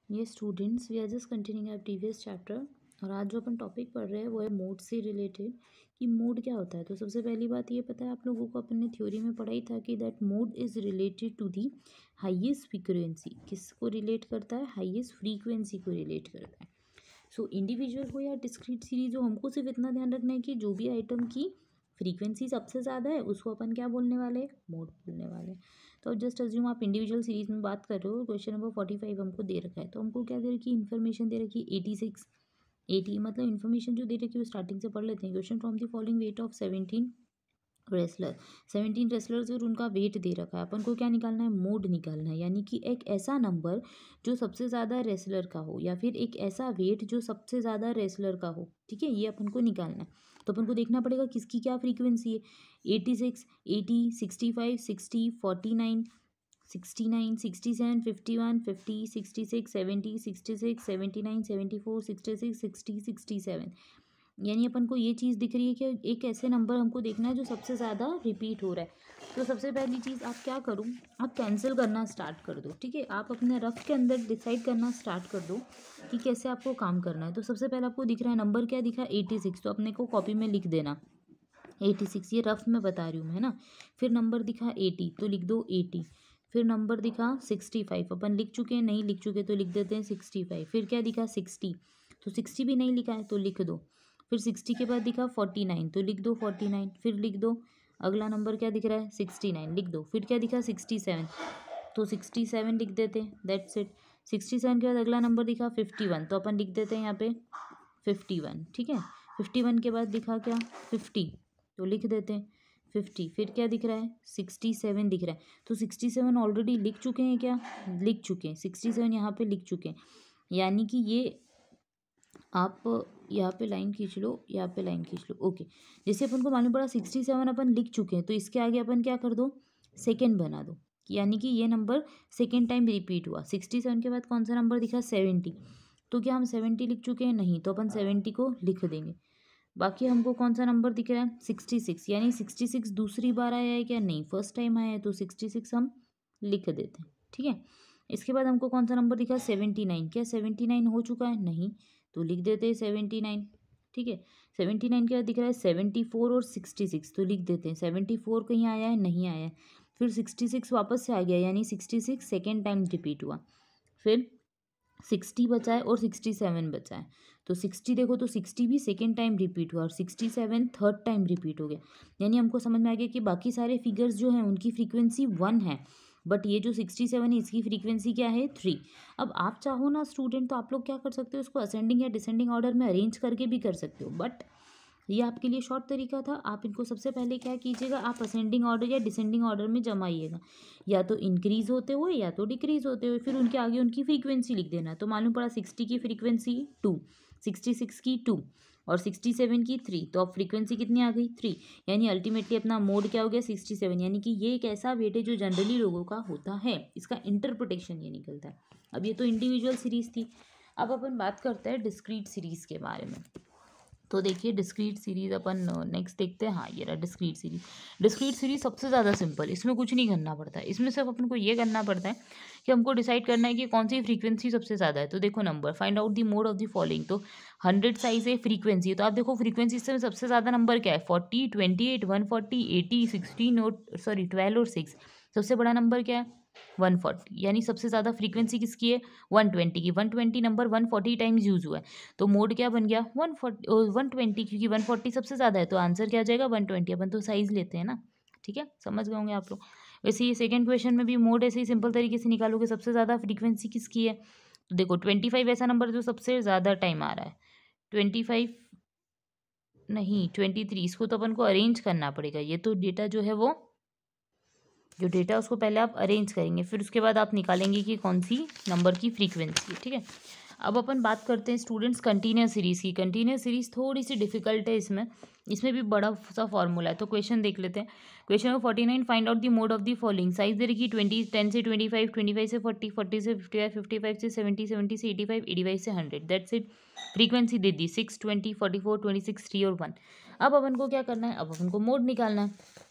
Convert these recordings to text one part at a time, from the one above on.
ये students we are just continuing our previous chapter. और आज जो अपन टॉपिक पढ़ रहे हैं वो है मोड से रिलेटेड कि मोड क्या होता है। तो सबसे पहली बात ये पता है आप लोगों को, अपन ने थ्योरी में पढ़ा ही था कि that mode is related to the highest frequency. किसको रिलेट करता है? हाईएस्ट फ्रीक्वेंसी को रिलेट करता है। सो इंडिविजुअल हो या डिस्क्रीट सीरीज हो, हमको सिर्फ इतना ध्यान रखना है कि जो भी आइटम की फ्रीक्वेंसी सबसे ज़्यादा है उसको अपन क्या बोलने वाले हैं? मोड बोलने वाले हैं। तो जस्ट अज्यूम आप इंडिविजुअल सीरीज में बात कर रहे हो। क्वेश्चन नंबर 45 हमको दे रखा है, तो हमको क्या दे रखी है? इन्फॉर्मेशन दे रखी है 86 80, मतलब इन्फॉर्मेशन जो दे रखी है वो स्टार्टिंग से पढ़ लेते हैं। Question from the following weight of 17 wrestler. 17 wrestlers और उनका वेट दे रखा है। अपन को क्या निकालना है? मोड निकालना है, यानी कि एक ऐसा नंबर जो सबसे ज़्यादा रेसलर का हो, या फिर एक ऐसा वेट जो सबसे ज़्यादा रेसलर का हो। ठीक है, ये अपन को निकालना है। तो अपन को देखना पड़ेगा किसकी क्या फ्रीक्वेंसी है। 86 80 65 60 49 69 67 51 50 66 70 66 79 74 66 60 67। यानी अपन को ये चीज़ दिख रही है कि एक ऐसे नंबर हमको देखना है जो सबसे ज़्यादा रिपीट हो रहा है। तो सबसे पहली चीज़ आप क्या करो, आप कैंसिल करना स्टार्ट कर दो। ठीक है, आप अपने रफ के अंदर डिसाइड करना स्टार्ट कर दो कि कैसे आपको काम करना है। तो सबसे पहले आपको दिख रहा है नंबर क्या दिखा? 86। तो अपने को कॉपी में लिख देना 86, ये रफ में बता रही हूँ मैं, है ना। फिर नंबर दिखा 80, तो लिख दो 80। फिर नंबर दिखा 65, अपन लिख चुके हैं, नहीं लिख चुके तो लिख देते हैं 65। फिर क्या दिखा 60, तो 60 भी नहीं लिखा है तो लिख दो। फिर 60 के बाद दिखा 49, तो लिख दो 49। फिर लिख दो अगला नंबर क्या दिख रहा है? 69, लिख दो। फिर क्या दिखा 67, तो 67 लिख देते हैं, दैट्स इट। 67 के बाद अगला नंबर दिखा 51, तो अपन लिख देते हैं यहाँ पे 51। ठीक है, 51 के बाद दिखा क्या? 50, तो लिख देते हैं 50। फिर क्या दिख रहा है? 67 दिख रहा है, तो 67 ऑलरेडी लिख चुके हैं क्या? लिख चुके हैं, 67 यहाँ पे लिख चुके हैं। यानी कि ये आप यहाँ पे लाइन खींच लो, यहाँ पे लाइन खींच लो। ओके, जैसे अपन को मालूम पड़ा 67 अपन लिख चुके हैं, तो इसके आगे अपन क्या कर दो? सेकेंड बना दो, यानी कि ये नंबर सेकेंड टाइम रिपीट हुआ। 67 के बाद कौन सा नंबर दिखा? 70। तो क्या हम 70 लिख चुके हैं? नहीं, तो अपन 70 को लिख देंगे। बाकी हमको कौन सा नंबर दिख रहा है? 66, यानी 66 दूसरी बार आया है क्या? नहीं, फर्स्ट टाइम आया है, तो 66 हम लिख देते हैं। ठीक है, इसके बाद हमको कौन सा नंबर दिखा? 79। क्या 79 हो चुका है? नहीं, तो लिख देते हैं 79। ठीक है, 79 के बाद दिख रहा है 74 और 66, तो लिख देते हैं 74 कहीं आया है? नहीं आया है। फिर 66 वापस से आ गया, यानी 66 सेकेंड टाइम रिपीट हुआ। फिर 60 बचा है और 67 बचा है, तो 60 देखो, तो 60 भी सेकेंड टाइम रिपीट हुआ और 67 थर्ड टाइम रिपीट हो गया। यानी हमको समझ में आ गया कि बाकी सारे फिगर्स जो हैं उनकी फ्रीक्वेंसी 1 है, बट ये जो 67 है इसकी फ्रीक्वेंसी क्या है? 3। अब आप चाहो ना स्टूडेंट, तो आप लोग क्या कर सकते हो, इसको असेंडिंग या डिसेंडिंग ऑर्डर में अरेंज करके भी कर सकते हो, बट ये आपके लिए शॉर्ट तरीका था। आप इनको सबसे पहले क्या कीजिएगा, आप असेंडिंग ऑर्डर या डिसेंडिंग ऑर्डर में जमाइएगा, या तो इंक्रीज होते हुए या तो डिक्रीज होते हुए। फिर उनके आगे उनकी फ्रीक्वेंसी लिख देना। तो मालूम पड़ा 60 की फ्रीक्वेंसी 2, 66 की 2 और 67 की 3, तो अब फ्रीक्वेंसी कितनी आ गई? 3। यानी अल्टीमेटली अपना मोड क्या हो गया? 67। यानी कि ये एक ऐसा वेट है जो जनरली लोगों का होता है, इसका इंटरप्रिटेशन ये निकलता है। अब ये तो इंडिविजुअल सीरीज थी। अब अपन बात करते हैं डिस्क्रीट सीरीज के बारे में। तो देखिए डिस्क्रीट सीरीज अपन नेक्स्ट देखते हैं। हाँ, ये रहा डिस्क्रीट सीरीज। डिस्क्रीट सीरीज सबसे ज़्यादा सिंपल, इसमें कुछ नहीं करना पड़ता है। इसमें सिर्फ अपन को ये करना पड़ता है कि हमको डिसाइड करना है कि कौन सी फ्रीक्वेंसी सबसे ज़्यादा है। तो देखो number, find out the mode of the following. तो 100 साइज है, फ्रीक्वेंसी है, तो आप देखो फ्रीक्वेंसी से सबसे ज़्यादा नंबर क्या है? 40 28 140 80 16 और 12 और 6। सबसे बड़ा नंबर क्या है? 140। यानी सबसे ज़्यादा फ्रीक्वेंसी किसकी है? 120 की। 120 नंबर 140 टाइम्स यूज़ हुआ है, तो मोड क्या बन गया? 120, क्योंकि 140 सबसे ज़्यादा है, तो आंसर क्या आ जाएगा? 120। अपन तो साइज लेते हैं ना। ठीक है, समझ गए होंगे आप लोग। वैसे ये सेकंड क्वेश्चन में भी मोड ऐसे ही सिंपल तरीके से निकालोगे। सबसे ज़्यादा फ्रीक्वेंसी किसकी है? तो देखो 25 ऐसा नंबर जो सबसे ज़्यादा टाइम आ रहा है। 25 नहीं, 23। इसको तो अपन को अरेंज करना पड़ेगा। ये तो डेटा जो है वो, जो डेटा उसको पहले आप अरेंज करेंगे, फिर उसके बाद आप निकालेंगे कि कौन सी नंबर की फ्रीक्वेंसी है। ठीक है, अब अपन बात करते हैं स्टूडेंट्स कंटीन्यूअस सीरीज़ की। कंटीन्यूअस सीरीज़ थोड़ी सी डिफिकल्ट है, इसमें भी बड़ा सा फॉर्मूला है। तो क्वेश्चन देख लेते हैं। Question number 49, find out the mode of the following. Size दे रखी 20, 10 से 25, 25 से 40, 40 से 55, 55 से 70, 70 से 85, 85 से 100, दैट्स इट। फ्रीक्वेंसी दे दी 6, 20, 44, 26, 3 और 1। अब अपन को क्या करना है? अब अपन को मोड निकालना है।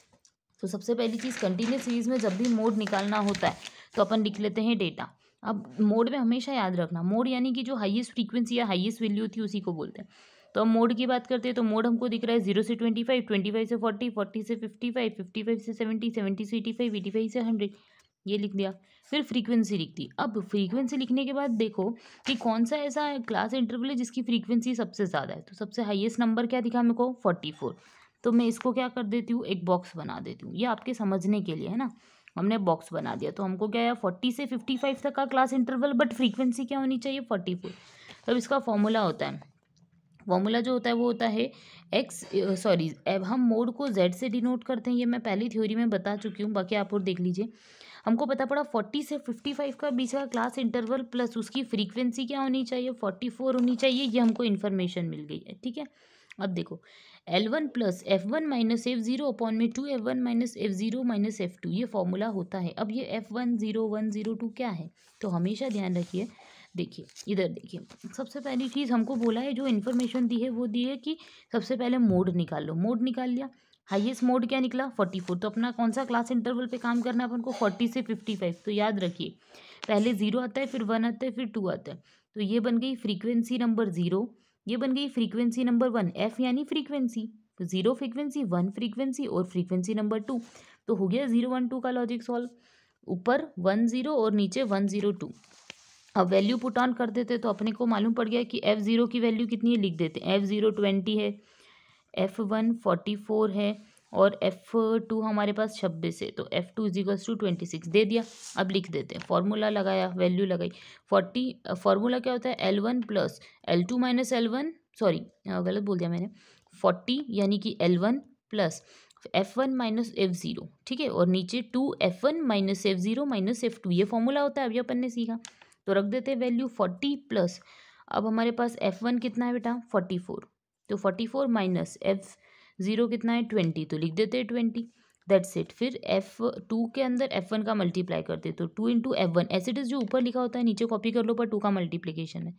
तो सबसे पहली चीज़, कंटिन्यूस सीरीज में जब भी मोड निकालना होता है तो अपन लिख लेते हैं डेटा। अब मोड में हमेशा याद रखना, मोड यानी कि जो हाईएस्ट फ्रीक्वेंसी या हाईएस्ट वैल्यू थी उसी को बोलते हैं। तो हम मोड की बात करते हैं तो मोड हमको दिख रहा है 0 से 25, 25 से 40, 40 से 55, 55 से 70, 70 से 85, 85 से 100, ये लिख दिया। फिर फ्रीक्वेंसी लिख दी। अब फ्रीक्वेंसी लिखने के बाद देखो कि कौन सा ऐसा क्लास इंटरवल है जिसकी फ्रीक्वेंसी सबसे ज़्यादा है। तो सबसे हाईएस्ट नंबर क्या दिखा मेरे को, 44। तो मैं इसको क्या कर देती हूँ, एक बॉक्स बना देती हूँ, ये आपके समझने के लिए है ना। हमने बॉक्स बना दिया तो हमको क्या है 40 से 55 तक का क्लास इंटरवल, बट फ्रीक्वेंसी क्या होनी चाहिए 44। तब इसका फॉर्मूला होता है, फॉर्मूला जो होता है वो होता है अब हम मोड को z से डिनोट करते हैं, ये मैं पहली थ्योरी में बता चुकी हूँ, बाकी आप और देख लीजिए। हमको पता पड़ा 40 से 55 का बीच का क्लास इंटरवल प्लस उसकी फ्रीक्वेंसी क्या होनी चाहिए 44 होनी चाहिए, ये हमको इन्फॉर्मेशन मिल गई है। ठीक है, अब देखो L1 plus F1 minus F0 upon में 2F1 minus F0 minus F2, ये फॉर्मूला होता है। अब ये F1 0 1 0 2 क्या है, तो हमेशा ध्यान रखिए। देखिए इधर देखिए, सबसे पहली चीज़ हमको बोला है, जो इन्फॉर्मेशन दी है वो दी है कि सबसे पहले मोड निकाल लो। मोड निकाल लिया, हाईएस्ट मोड क्या निकला 44। तो अपना कौन सा क्लास इंटरवल पे काम करना है अपन को 40 से 55। तो याद रखिए पहले 0 आता है, फिर 1 आता है, फिर 2 आता है। तो ये बन गई फ्रीक्वेंसी नंबर 0, ये बन गई फ्रीक्वेंसी नंबर 1, F यानी फ्रीक्वेंसी, तो 0 फ्रीक्वेंसी 1 फ्रीक्वेंसी और फ्रीक्वेंसी नंबर 2। तो हो गया 0 1 2 का लॉजिक सॉल्व। ऊपर 1 0 और नीचे 1 0 2। अब वैल्यू पुट ऑन कर देते तो अपने को मालूम पड़ गया कि F0 की वैल्यू कितनी है, लिख देते हैं। F0 20 है, F1 44 है और F2 हमारे पास 26 है। तो F2 इजिकल्स टू 26 दे दिया। अब लिख देते हैं, फॉर्मूला लगाया, वैल्यू लगाई 40। फॉर्मूला क्या होता है L1 plus L2 minus L1, sorry गलत बोल दिया मैंने, 40 यानी कि L1 plus F1 minus F0। ठीक है, और नीचे 2F1 minus F0 minus F2, ये फॉर्मूला होता है, अभी अपन ने सीखा। तो रख देते हैं वैल्यू 40 प्लस, अब हमारे पास F1 कितना है बेटा 44, तो 44 माइनस F0 कितना है 20, तो लिख देते हैं 20, दैट्स इट। फिर F2 के अंदर F1 का मल्टीप्लाई करते तो 2 इंटू F1, ऐसे इट इज जो ऊपर लिखा होता है नीचे कॉपी कर लो, पर 2 का मल्टीप्लीकेशन है।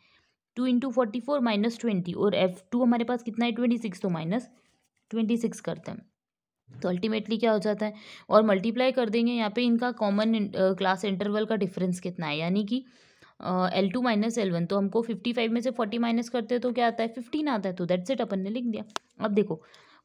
2 इंटू 44 माइनस 20 और F2 हमारे पास कितना है 26, तो माइनस 26 करते हैं। तो अल्टीमेटली क्या हो जाता है, और मल्टीप्लाई कर देंगे यहाँ पे इनका कॉमन क्लास इंटरवल का डिफरेंस कितना है, यानी कि L2 माइनस L1। तो हमको 55 में से 40 माइनस करते हैं तो क्या आता है 15 आता है, तो दैट्स इट, अपन ने लिख दिया। अब देखो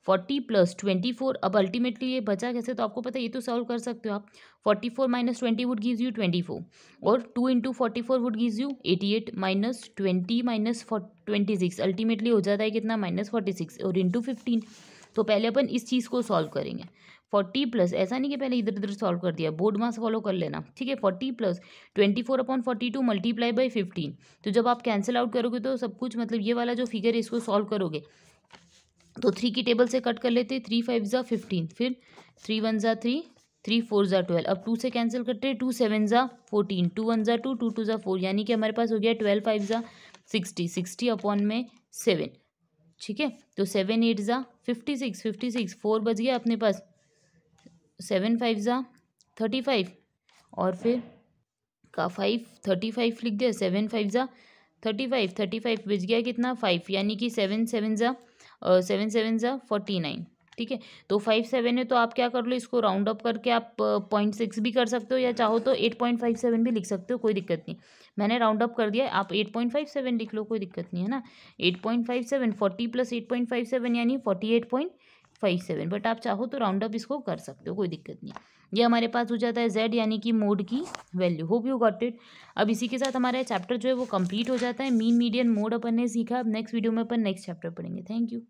40 प्लस 24, अब अल्टीमेटली ये बचा कैसे, तो आपको पता है ये तो सॉल्व कर सकते हो आप। 44 माइनस 20 वुड गिव्स यू 24 और 2 into 44 would gives you 88 minus 20 minus 26, ultimately हो जाता है कितना -46 और इंटू 15। तो पहले अपन इस चीज़ को सॉल्व करेंगे। 40 प्लस, ऐसा नहीं कि पहले इधर उधर सॉल्व कर दिया, बोर्ड मास फॉलो कर लेना। ठीक है, 40 प्लस 24 अपॉन 42 मल्टीप्लाई बाई 15। तो जब आप कैंसिल आउट करोगे तो सब कुछ, मतलब ये वाला जो फिगर है इसको सॉल्व करोगे तो 3 की टेबल से कट कर लेते, 3 5 ज़ा 15, फिर 3 1 ज़ा 3, 3 4 ज़ा 12। अब 2 से कैंसिल करते, 2 7 ज़ा 14, 2 1 ज़ा 2, 2 2 ज़ा 4, यानी कि हमारे पास हो गया 12 5 ज़ा 60, 60 अपॉन में 7। ठीक है, तो 7 8 ज़ा 56, 56 4 बच गया अपने पास, 7 5 ज़ा 35 और फिर का 5 35 लिख दिया, 7 5 ज़ा 35, 35 बच गया कितना 5, यानी कि 7 7 ज़ा 49। ठीक है, तो 5 7 है, तो आप क्या कर लो, इसको राउंड अप करके आप 0.6 भी कर सकते हो, या चाहो तो 8.57 भी लिख सकते हो, कोई दिक्कत नहीं। मैंने राउंड अप कर दिया, आप 8.57 लिख लो, कोई दिक्कत नहीं है ना। 8.57 40 प्लस 8.57 यानी 48.57, बट आप चाहो तो राउंड अप इसको कर सकते हो, कोई दिक्कत नहीं। ये हमारे पास हो जाता है Z यानी कि मोड की value. Hope you got it. अब इसी के साथ हमारा चैप्टर जो है वो कंप्लीट हो जाता है। मीन मीडियन मोड अपन ने सीखा। अब नेक्स्ट वीडियो में अपन नेक्स्ट चैप्टर पढ़ेंगे। Thank you.